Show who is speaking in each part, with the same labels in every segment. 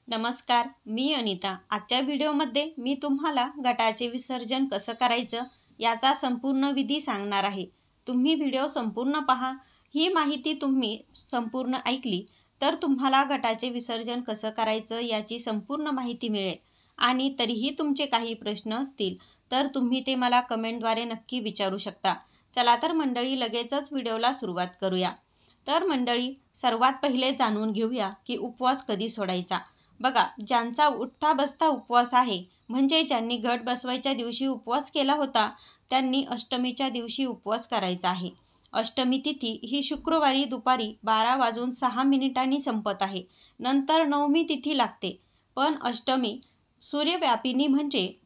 Speaker 1: नमस्कार, मी अनिता। आजच्या व्हिडिओमध्ये मी तुम्हाला घटाचे विसर्जन कसं करायचं याचा संपूर्ण विधी सांगणार आहे। तुम्ही व्हिडिओ संपूर्ण पहा। ही माहिती तुम्ही संपूर्ण ऐकली तर तुम्हाला घटाचे विसर्जन कसं करायचं याची संपूर्ण माहिती मिळेल। आणि तरीही तुमचे काही प्रश्न असतील तर तुम्ही ते मला कमेंटद्वारे नक्की विचारू शकता। चला तर मंडळी, लगेचच व्हिडिओला सुरुवात करूया। तर मंडळी, सर्वात पहिले जाणून घेऊया की उपवास कधी सोडायचा। बघा, ज्यांचा उठता बसता उपवास आहे, म्हणजे ज्यांनी घट बसवायच्या दिवशी उपवास केला होता, त्यांनी अष्टमीच्या दिवशी उपवास करायचा आहे। अष्टमी तिथी ही शुक्रवारी दुपारी 12:06 संपत आहे। नंतर नवमी तिथी लागते। पण अष्टमी सूर्यव्यापिनी म्हणजे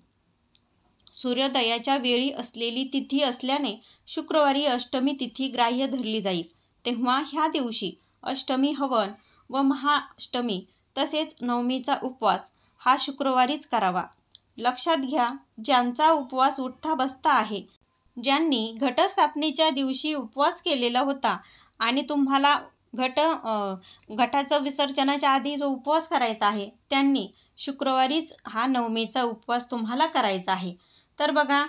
Speaker 1: सूर्योदयाच्या वेळी असलेली तिथी असल्याने शुक्रवारी अष्टमी तिथी ग्राह्य धरली जाईल। तेव्हा ह्या दिवशी अष्टमी हवन व महाअष्टमी तसेच नवमीचा उपवास हा शुक्रवारीच करावा। लक्षात घ्या, ज्यांचा उपवास उठता बसता आहे, ज्यांनी घटस्थापनेच्या दिवशी उपवास केलेला होता आणि तुम्हाला घटाचं विसर्जनाच्या आधी जो उपवास करायचा आहे, त्यांनी शुक्रवारीच हा नवमीचा उपवास तुम्हाला करायचा आहे। तर बघा,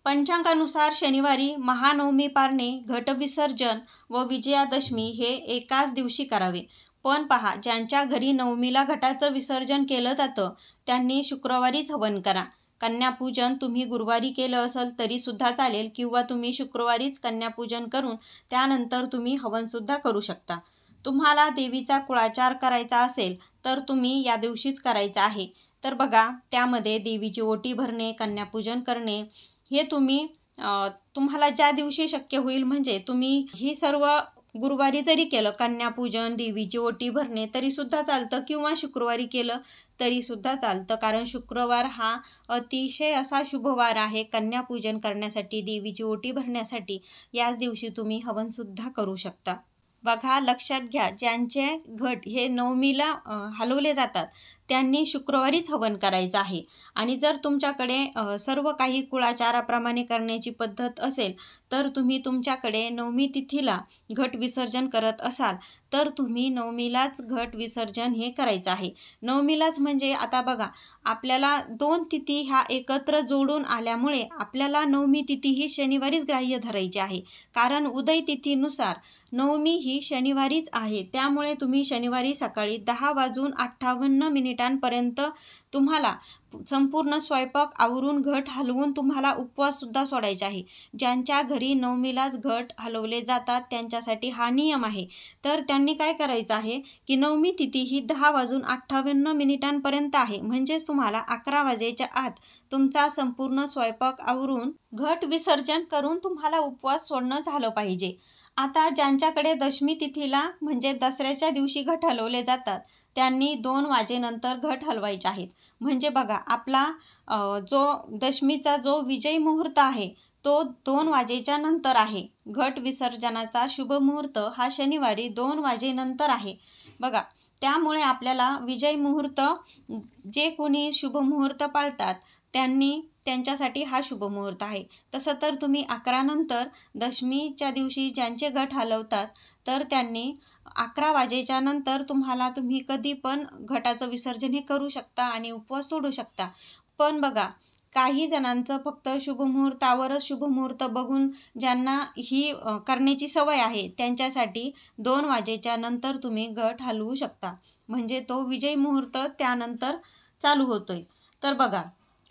Speaker 1: पंचांगानुसार शनिवारी महानवमी पारणे, घट विसर्जन व विजयादशमी हे एकाच दिवशी करावे। पण पहा, ज्यांच्या घरी नवमीला घटाचं विसर्जन केलं जातं त्यांनी शुक्रवारीच हवन करा। कन्यापूजन तुम्ही गुरुवारी केलं असेल तरी सुद्धा चालेल, किंवा तुम्ही शुक्रवारीच कन्यापूजन करून त्यानंतर तुम्ही हवनसुद्धा करू शकता। तुम्हाला देवीचा कुळाचार करायचा असेल तर तुम्ही या दिवशीच करायचा आहे। तर बघा, त्यामध्ये देवीची ओटी भरणे, कन्यापूजन करणे हे तुम्हाला ज्या दिवशी शक्य होईल, म्हणजे तुम्ही ही सर्व गुरुवारी जरी केलं, कन्यापूजन, देवीची ओटी भरणे तरी सुद्धा चालतं, किंवा शुक्रवारी केलं तरी सुद्धा चालतं। कारण शुक्रवार हा अतिशय असा शुभवार आहे कन्यापूजन करण्यासाठी, देवीची ओटी भरण्यासाठी। याच दिवशी तुम्ही हवनसुद्धा करू शकता। बघा, लक्षात घ्या, ज्यांचे घट हे नवमीला हलवले जातात त्यांनी शुक्रवारीच हवन करायचं आहे। आणि जर तुमच्याकडे सर्व काही कुळाचाराप्रमाणे करण्याची पद्धत असेल तर तुम्ही तुमच्याकडे नवमी तिथीला घट विसर्जन करत असाल तर तुम्ही नवमीलाच घट विसर्जन हे करायचं आहे। नवमीलाच म्हणजे आता बघा, आपल्याला दोन तिथी ह्या एकत्र जोडून आल्यामुळे आपल्याला नवमी तिथी ही शनिवारीच ग्राह्य धरायची आहे। कारण उदय तिथीनुसार नवमी ही शनिवारीच आहे। त्यामुळे तुम्ही शनिवारी सकाळी 10:58 तुम्हाला संपूर्ण स्वयंपाक आवरून घट हलवून तुम्हाला उपवाससुद्धा सोडायचा आहे। ज्यांच्या घरी नवमीलाच घट हलवले जातात त्यांच्यासाठी हा नियम आहे। तर त्यांनी काय करायचं आहे की नवमी तिथी ही 10:58 आहे, म्हणजेच तुम्हाला 11 वाजेच्या आत तुमचा संपूर्ण स्वयंपाक आवरून घट विसर्जन करून तुम्हाला उपवास सोडणं झालं पाहिजे। आता ज्यांच्याकडे दशमी तिथीला म्हणजे दसऱ्याच्या दिवशी घट हलवले जातात त्यांनी 2 वाजेनंतर घट हलवायचे आहेत। म्हणजे बघा, आपला जो दशमीचा जो विजय मुहूर्त आहे तो 2 वाजेच्या नंतर आहे। घट विसर्जनाचा शुभ मुहूर्त हा शनिवारी 2 वाजेनंतर आहे। बघा, त्यामुळे आपल्याला विजय मुहूर्त, जे कोणी शुभ मुहूर्त पाळतात त्यांच्यासाठी हा शुभ मुहूर्त आहे। तसं तर तुम्ही 11 नंतर दशमीच्या दिवशी ज्यांचे घट हलवतात तर त्यांनी 11 वाजेच्या नंतर तुम्ही कधी पण घटाचं विसर्जन हे करू शकता आणि उपवास सोडू शकता। पण बघा, काही जणांचं फक्त शुभमुहूर्तावरच शुभमुहूर्त बघून ज्यांना ही करण्याची सवय आहे त्यांच्यासाठी 2 वाजेच्या नंतर तुम्ही घट हलवू शकता, म्हणजे तो विजय मुहूर्त त्यानंतर चालू होतोय। तर बघा,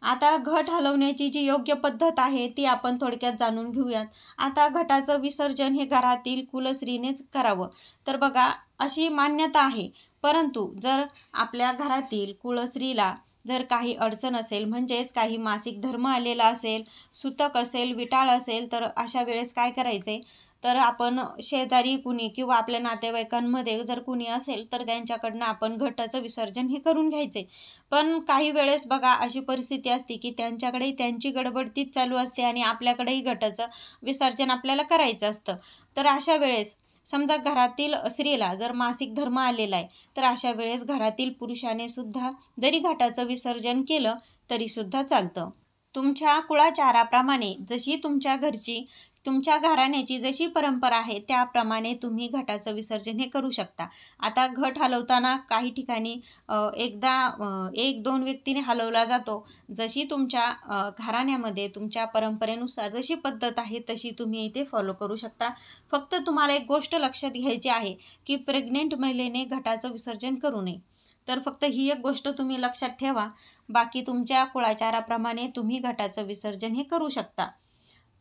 Speaker 1: आता घट हलवण्याची जी योग्य पद्धत आहे ती आपण थोडक्यात जाणून घेऊयात। आता घटाचं विसर्जन हे घरातील कुलस्त्रीनेच करावं। तर बघा, अशी मान्यता आहे, परंतु जर आपल्या घरातील कुलस्त्रीला जर काही अडचण असेल, म्हणजेच काही मासिक धर्म आलेला असेल, सुतक असेल, विटाळ असेल, तर अशा वेळेस काय करायचे, तर आपण शेजारी कुणी किंवा आपल्या नातेवाईकांमध्ये जर कुणी असेल तर त्यांच्याकडनं आपण घटाचं विसर्जन हे करून घ्यायचे। पण काही वेळेस बघा, अशी परिस्थिती असते की त्यांच्याकडे त्यांची गडबड तीच चालू असते आणि आपल्याकडेही घटाचं विसर्जन आपल्याला करायचं असतं। तर अशा वेळेस समजा घरातील स्त्रीला जर मासिक धर्म आलेला आहे तर अशा वेळेस घरातील पुरुषाने सुद्धा जरी घटाचं विसर्जन केलं तरी सुद्धा चालतं। तुमच्या कुळाचाराप्रमाणे जशी तुमच्या घरची तुमच्या घराण्याची जशी परंपरा आहे त्याप्रमाणे तुम्ही घटाचं विसर्जन हे करू शकता। आता घट हलवताना काही ठिकाणी एकदा 1-2 व्यक्तीने हलवला जातो। जशी तुमच्या घराण्यामध्ये तुमच्या परंपरेनुसार जशी पद्धत आहे तशी तुम्ही इथे फॉलो करू शकता। फक्त तुम्हाला एक गोष्ट लक्षात घ्यायची आहे की प्रेग्नेंट महिलेने घटाचं विसर्जन करू नये। तर फक्त ही एक गोष्ट तुम्ही लक्षात ठेवा, बाकी तुमच्या कुळाचाराप्रमाणे तुम्ही घटाचं विसर्जन हे करू शकता।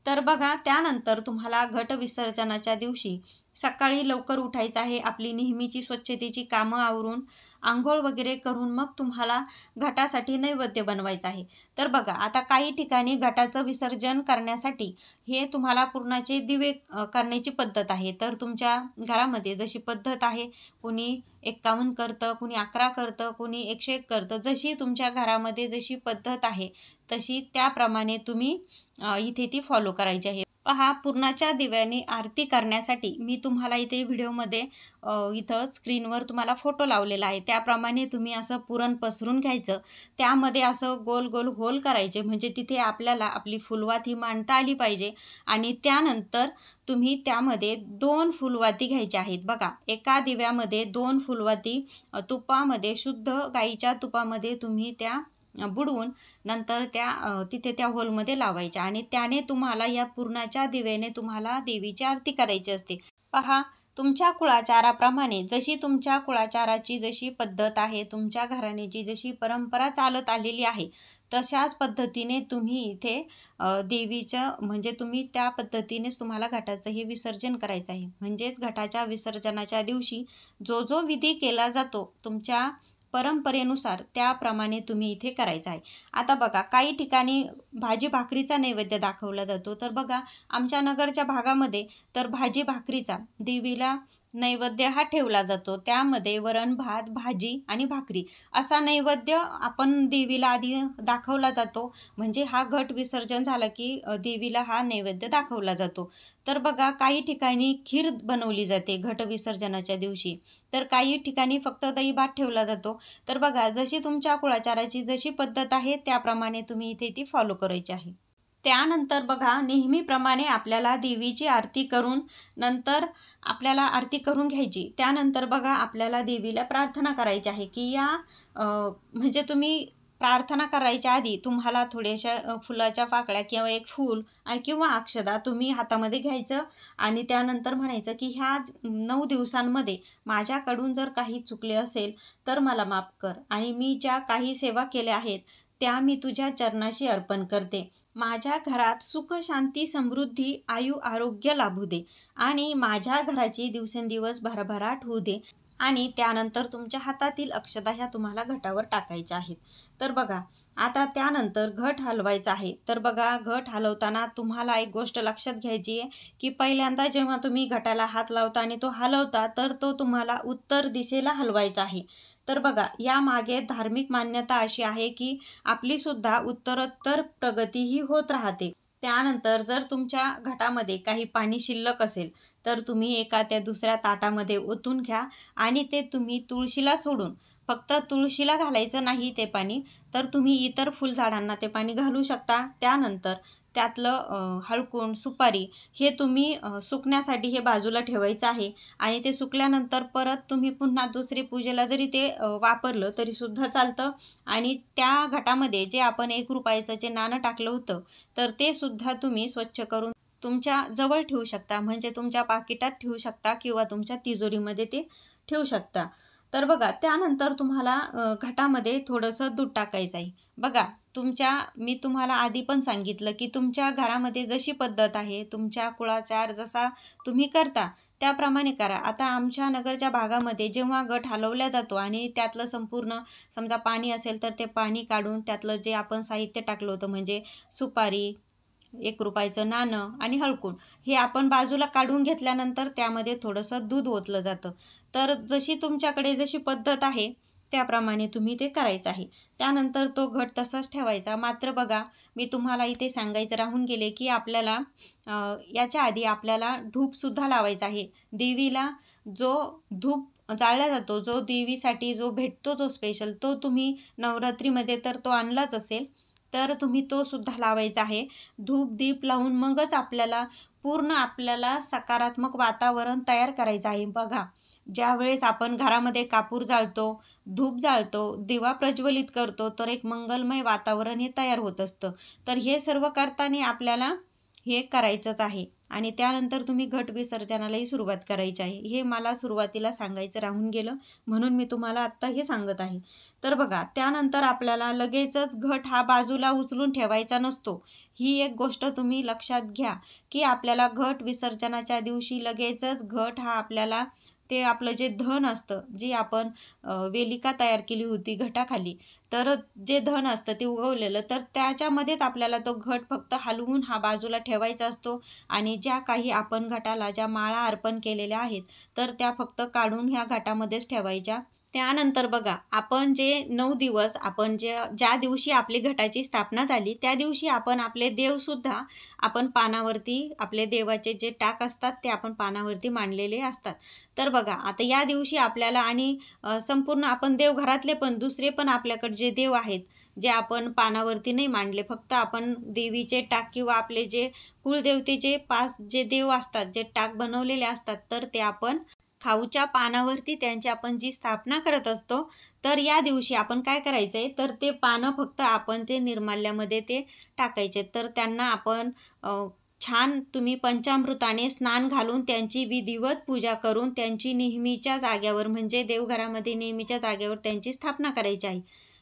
Speaker 1: तर बघा, त्यानंतर तुम्हाला घट विसर्जनाच्या दिवशी सकाळी लवकर उठायचं आहे। आपली नेहमीची स्वच्छतेची कामं आवरून आंघोळ वगैरे करून मग तुम्हाला घटासाठी नैवेद्य बनवायचा आहे। तर बघा, आता काही ठिकाणी घटाचं विसर्जन करण्यासाठी हे तुम्हाला पुरणाचे दिवे करण्याची पद्धत आहे। तर तुमच्या घरामध्ये जशी पद्धत आहे, कोणी 51 करतं, कोणी 11 करतं, कोणी 101 करतं, जशी तुमच्या घरामध्ये जशी पद्धत आहे तशी त्याप्रमाणे तुम्ही इथे ती फॉलो करायची आहे। पहा, पुरणाच्या दिव्याने आरती करण्यासाठी मी तुम्हाला इथे व्हिडिओमध्ये इथं स्क्रीनवर तुम्हाला फोटो लावलेला आहे। त्याप्रमाणे तुम्ही असं पुरण पसरून घ्यायचं, त्यामध्ये असं गोल गोल होल करायचे, म्हणजे तिथे आपल्याला आपली फुलवाती मांडता आली पाहिजे। आणि त्यानंतर तुम्ही त्यामध्ये 2 फुलवाती घ्यायच्या आहेत। बघा, एका दिव्यामध्ये 2 फुलवाती तुपामध्ये, शुद्ध गाईच्या तुपामध्ये तुम्ही त्या बुडवून नंतर तिथे त्या होलमध्ये लावायच्या आणि त्याने तुम्हाला या पुरणाच्या दिव्याने तुम्हाला देवीची आरती करायची असते। पहा, तुमच्या कुळाचाराप्रमाणे जशी तुमच्या कुळाचाराची जशी पद्धत आहे, तुमच्या घराण्याची जशी परंपरा चालत आलेली आहे, तशाच पद्धतीने तुम्ही इथे देवीचं म्हणजे तुम्ही त्या पद्धतीनेच तुम्हाला घटाचं हे विसर्जन करायचं आहे। म्हणजेच घटाच्या विसर्जनाच्या दिवशी जो जो विधी केला जातो तुमच्या परंपरेनुसार त्याप्रमाणे तुम्ही इथे करायचं आहे। आता बघा, काही ठिकाणी भाजी भाकरीचा नैवेद्य दाखवला जातो। तर बघा, आमच्या नगरच्या भागामध्ये तर भाजी भाकरीचा देवीला नैवेद्य हा ठेवला जातो। त्यामध्ये वरण भात, भाजी आणि भाकरी असा नैवेद्य आपण देवीला आधी दाखवला जातो। म्हणजे हा घट विसर्जन झालं की देवीला हा नैवेद्य दाखवला जातो। तर बघा, काही ठिकाणी खीर बनवली जाते घट विसर्जनाच्या दिवशी, तर काही ठिकाणी फक्त दही भात ठेवला जातो। तर बघा, जशी तुमच्या कुळाचाराची जशी पद्धत आहे त्याप्रमाणे तुम्ही इथे ती फॉलो करायची आहे। त्यानंतर बघा, नेहमीप्रमाणे आपल्याला देवीची आरती करून नंतर आपल्याला आरती करून घ्यायची। त्यानंतर बघा, आपल्याला देवीला प्रार्थना करायची आहे की म्हणजे तुम्ही प्रार्थना करायच्या आधी तुम्हाला थोड्याशा फुलाच्या पाकळ्या किंवा एक फूल किंवा अक्षदा तुम्ही हातामध्ये घ्यायचं आणि त्यानंतर म्हणायचं की ह्या 9 दिवसांमध्ये माझ्याकडून जर काही चुकले असेल तर मला माफ कर, आणि मी ज्या काही सेवा केल्या आहेत त्या मी तुझ्या चरणाशी अर्पण करते। माझ्या घरात सुख, शांती, समृद्धी, आयु, आरोग्य लाभू दे आणि माझ्या घराची दिवसेंदिवस भरभराट होऊ दे। आणि त्यानंतर तुमच्या हातातील अक्षता ह्या तुम्हाला घटावर टाकायच्या आहेत। तर बघा, आता त्यानंतर घट हलवायचा आहे। तर बघा, घट हलवताना तुम्हाला एक गोष्ट लक्षात घ्यायची आहे की पहिल्यांदा जेव्हा तुम्ही घटाला हात लावता आणि तो हलवता तर तो तुम्हाला उत्तर दिशेला हलवायचा आहे। तर बघा, यामागे धार्मिक मान्यता अशी आहे की आपली सुद्धा उत्तरोत्तर प्रगती ही होत राहते। त्यानंतर जर तुमच्या घटामध्ये काही पाणी शिल्लक असेल तर तुम्ही एका त्या दुसऱ्या ताटामध्ये ओतून घ्या आणि ते तुम्ही तुळशीला सोडून, फक्त तुळशीला घालायचं नाही ते पाणी, तर तुम्ही इतर फुलझाडांना ते पाणी घालू शकता। त्यानंतर त्यातलं हळकुंड, सुपारी हे तुम्ही सुकण्यासाठी हे बाजूला ठेवायचं आहे आणि ते सुकल्यानंतर परत तुम्ही पुन्हा दुसरी पूजेला जरी ते वापरलं तरी सुद्धा चालतं। आणि त्या घटामध्ये जे आपण 1 रुपयाचं जे नाणं टाकलं होतं तर ते सुद्धा तुम्ही स्वच्छ करून तुमच्या जवळ ठेवू शकता, म्हणजे तुमच्या पाकिटात ठेवू शकता किंवा तुमच्या तिजोरीमध्ये ते ठेवू शकता। तर बघा, त्यानंतर तुम्हाला घटामध्ये थोडंसं दूध टाकायचं आहे। बघा, मी तुम्हाला आधी पण सांगितलं की तुमच्या घरामध्ये जशी पद्धत आहे, तुमच्या कुळाचार जसा तुम्ही करता त्याप्रमाणे करा। आता आमच्या नगरच्या भागामध्ये जेव्हा घट हलवला जातो आणि त्यातलं संपूर्ण समजा पाणी असेल तर ते पाणी काढून त्यातलं जे आपण साहित्य टाकलं होतं म्हणजे सुपारी, 1 रुपयाचं नाणं आणि हळकुंड हे आपण बाजूला काढून घेतल्यानंतर त्यामध्ये थोडंसं दूध ओतलं जातं। तर जशी तुमच्याकडे जशी पद्धत आहे त्याप्रमाणे तुम्ही ते करायचं आहे। त्यानंतर तो घट तसाच ठेवायचा। मात्र बघा, मी तुम्हाला इथे सांगायचं राहून गेले की आपल्याला याच्या आधी आपल्याला धूपसुद्धा लावायचा आहे। देवीला जो धूप जाळला जातो, जो देवीसाठी जो भेटतो जो स्पेशल, तो तुम्ही नवरात्रीमध्ये तर तो आणलाच असेल, तर तुम्ही तो सुद्धा लावायचा आहे। धूप दीप लावून मगच आपल्याला पूर्ण आपल्याला सकारात्मक वातावरण तयार करायचं आहे. बघा, ज्यावेळेस आपण घरामध्ये कापूर जाळतो, धूप जाळतो, दिवा प्रज्वलित करतो, तर एक मंगलमय वातावरण हे तयार होत असतं. तर हे सर्व करताना आपल्याला हे करायचंच आहे आणि त्यानंतर तुम्ही घट विसर्जनालाही सुरुवात करायची आहे. हे मला सुरुवातीला सांगायचं राहून गेलं, म्हणून मी तुम्हाला आत्ता हे सांगत आहे. तर बघा, त्यानंतर आपल्याला लगेचच घट हा बाजूला उचलून ठेवायचा नसतो. ही एक गोष्ट तुम्ही लक्षात घ्या की आपल्याला घट विसर्जनाच्या दिवशी लगेचच घट हा आपल्याला ते आपलं जे धन असतं, जी आपण वेलिका तयार केली होती घटाखाली, तर जे धन असतं ते उगवलेलं, तर त्याच्यामध्येच आपल्याला तो घट फक्त हलवून हा बाजूला ठेवायचा असतो आणि ज्या काही आपण घटाला ज्या माळा अर्पण केलेल्या आहेत तर त्या फक्त काढून ह्या घटामध्येच ठेवायच्या. त्यानंतर बघा, आपण जे 9 दिवस आपण ज्या दिवशी आपली घटाची स्थापना झाली त्या दिवशी आपण आपले देवसुद्धा आपण पानावरती, आपले देवाचे जे टाक असतात ते आपण पानावरती मांडलेले असतात. तर बघा, आता या दिवशी आपल्याला आणि संपूर्ण आपण देवघरातले पण दुसरे पण आपल्याकडे जे देव आहेत जे आपण पानावरती नाही मांडले, फक्त आपण देवीचे टाक किंवा आपले जे कुलदेवतेचे 5 जे देव असतात, जे टाक बनवलेले असतात, तर ते आपण खाऊच्या पानावरती त्यांची आपण जी स्थापना करत असतो. तर या दिवशी आपण काय करायचं आहे, तर ते पानं फक्त आपण ते निर्माल्यामध्ये ते टाकायचे. तर त्यांना आपण छान तुम्ही पंचामृताने स्नान घालून त्यांची विधिवत पूजा करून त्यांची नेहमीच्या जागेवर म्हणजे देवघरामध्ये नेहमीच्या जागेवर त्यांची स्थापना करायची आहे.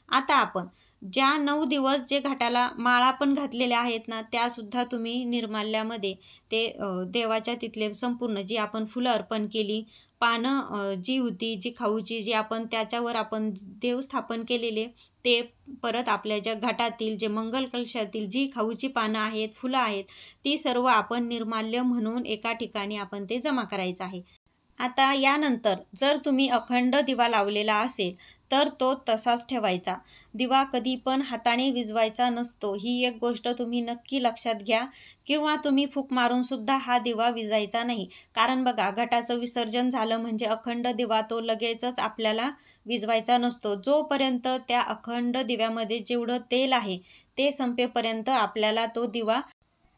Speaker 1: आता आपण ज्या 9 दिवस जे घटाला माळा पण घातलेल्या आहेत ना, त्यासुद्धा तुम्ही निर्माल्यामध्ये ते देवाच्या तिथले संपूर्ण जी आपण फुलं अर्पण केली, पानं जी होती जी खाऊची, जी आपण त्याच्यावर आपण देव स्थापन केलेले, ते परत आपल्या ज्या घटातील जे मंगल कलशातील जी खाऊची पानं आहेत, फुलं आहेत, ती सर्व आपण निर्माल्य म्हणून एका ठिकाणी आपण ते जमा करायचं आहे. आता यानंतर जर तुम्ही अखंड दिवा लावलेला असेल तर तो तसाच ठेवायचा. दिवा कधी पण हाताने विझवायचा नसतो. ही एक गोष्ट तुम्ही नक्की लक्षात घ्या. किंवा तुम्ही फूक मारून सुद्धा हा दिवा विझायचा नाही. कारण बघा, घटाचं विसर्जन झालं म्हणजे अखंड दिवा तो लगेचच आपल्याला विझवायचा नसतो. जोपर्यंत त्या अखंड दिव्यामध्ये जेवढं तेल आहे ते संपेपर्यंत आपल्याला तो दिवा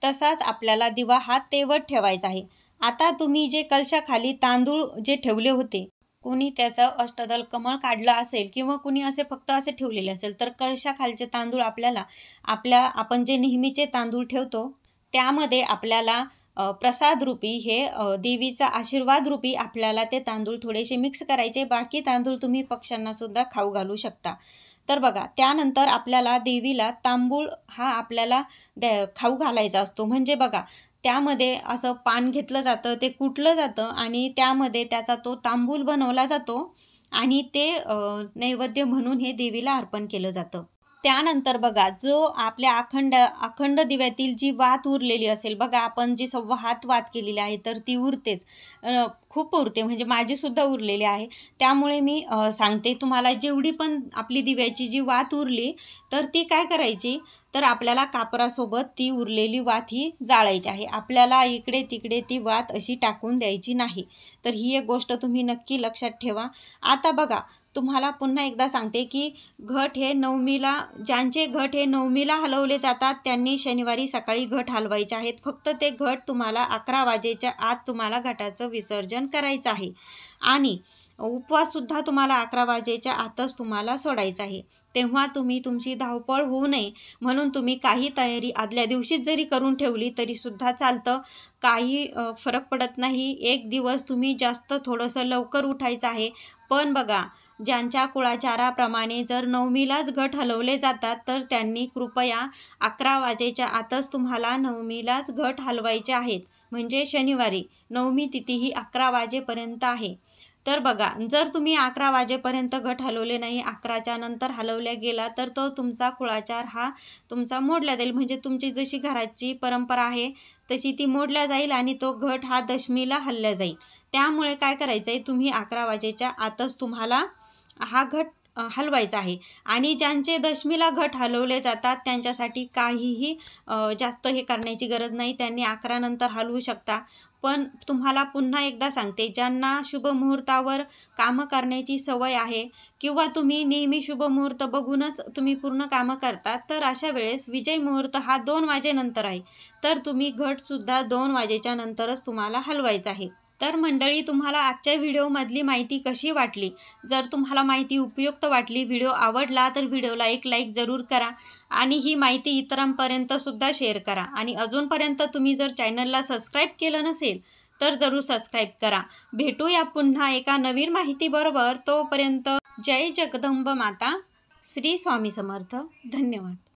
Speaker 1: तसाच आपल्याला दिवा हा तेवत ठेवायचा आहे. आता तुम्ही जे कलशाखाली तांदूळ जे ठेवले होते, कोणी त्याचं अष्टदल कमळ काढलं असेल किंवा कुणी असे फक्त असे ठेवलेले असेल, तर कलशाखालचे तांदूळ आपल्याला आपण जे नेहमीचे तांदूळ ठेवतो त्यामध्ये आपल्याला प्रसाद रूपी हे देवीचा आशीर्वाद रूपी आपल्याला ते तांदूळ थोडेसे मिक्स करायचे. बाकी तांदूळ तुम्ही पक्ष्यांना सुद्धा खाऊ घालू शकता. तर बघा, त्यानंतर आपल्याला देवीला तांबूळ हा आपल्याला खाऊ घालायचा असतो. म्हणजे बघा, त्यामध्ये असं पान घेतलं जातं, ते कुटलं जातं आणि त्यामध्ये त्याचा तो तांबूल बनवला जातो आणि ते नैवेद्य म्हणून हे देवीला अर्पण केलं जातं. त्यानंतर बघा, जो आपल्या अखंड दिव्यातील जी वात उरलेली असेल, बघा आपण जी 1.25 हात वात केलेली आहे तर ती उरतेच, खूप उरते, म्हणजे माझीसुद्धा उरलेली आहे. त्यामुळे मी सांगते तुम्हाला, जेवढी पण आपली दिव्याची जी वात उरली तर ती काय करायची, तर आपल्याला कापरासोबत ती उरलेली वात ही जाळायची आहे. आपल्याला इकडे तिकडे ती वात अशी टाकून द्यायची नाही. तर ही एक गोष्ट तुम्ही नक्की लक्षात ठेवा. आता बघा, तुम्हाला पुन्हा एकदा सांगते की घट हे नवमीला, ज्यांचे घट हे नवमीला हलवले जातात त्यांनी शनिवारी सकाळी घट हलवायचे आहेत. फक्त ते घट तुम्हाला 11 वाजेच्या आत तुम्हाला घटाचं विसर्जन करायचं आहे आणि उपवाससुद्धा तुम्हाला 11 वाजेच्या आतच तुम्हाला सोडायचा आहे. तेव्हा तुम्ही तुमची धावपळ होऊ नये म्हणून तुम्ही काही तयारी आदल्या दिवशीच जरी करून ठेवली तरीसुद्धा चालतं, काही फरक पडत नाही. एक दिवस तुम्ही जास्त थोडंसं लवकर उठायचं आहे. पण बघा, ज्यांच्या कुळाचाराप्रमाणे जर नवमीलाच घट हलवले जातात तर त्यांनी कृपया 11 वाजेच्या आतच तुम्हाला नवमीलाच घट हलवायचे आहेत. म्हणजे शनिवारी नवमी तिथी ही 11 वाजेपर्यंत आहे. तर बघा, जर तुम्ही 11 वाजेपर्यंत घट हलवले नाही, 11च्या नंतर हलवल्या गेला तर तो तुमचा कुळाचार हा तुमचा मोडला जाईल. म्हणजे तुमची जशी घराची परंपरा आहे तशी ती मोडल्या जाईल आणि तो घट हा दशमीला हलल्या जाईल. त्यामुळे काय करायचं आहे, तुम्ही 11 वाजेच्या आतच तुम्हाला हा घट हलवायचं आहे. आणि ज्यांचे दशमीला घट हलवले जातात त्यांच्यासाठी काहीही जास्त हे करण्याची गरज नाही, त्यांनी 11 नंतर हलवू शकता. पण तुम्हाला पुन्हा एकदा सांगते, ज्यांना शुभमुहूर्तावर कामं करण्याची सवय आहे किंवा तुम्ही नेहमी शुभमुहूर्त बघूनच तुम्ही पूर्ण कामं करता, तर अशा वेळेस विजय मुहूर्त हा 2 वाजेनंतर आहे. तर तुम्ही घटसुद्धा 2 वाजेच्या नंतरच तुम्हाला हलवायचं आहे. तर मंडळी, तुम्हाला आजच्या व्हिडिओमधली माहिती कशी वाटली? जर तुम्हाला माहिती उपयुक्त वाटली, व्हिडिओ आवडला, तर व्हिडिओला एक लाईक जरूर करा आणि ही माहिती इतरांपर्यंतसुद्धा शेअर करा. आणि अजूनपर्यंत तुम्ही जर चॅनलला सबस्क्राईब केलं नसेल तर जरूर सबस्क्राईब करा. भेटूया पुन्हा एका नवीन माहितीबरोबर. तोपर्यंत जय जगदंब माता. श्री स्वामी समर्थ. धन्यवाद.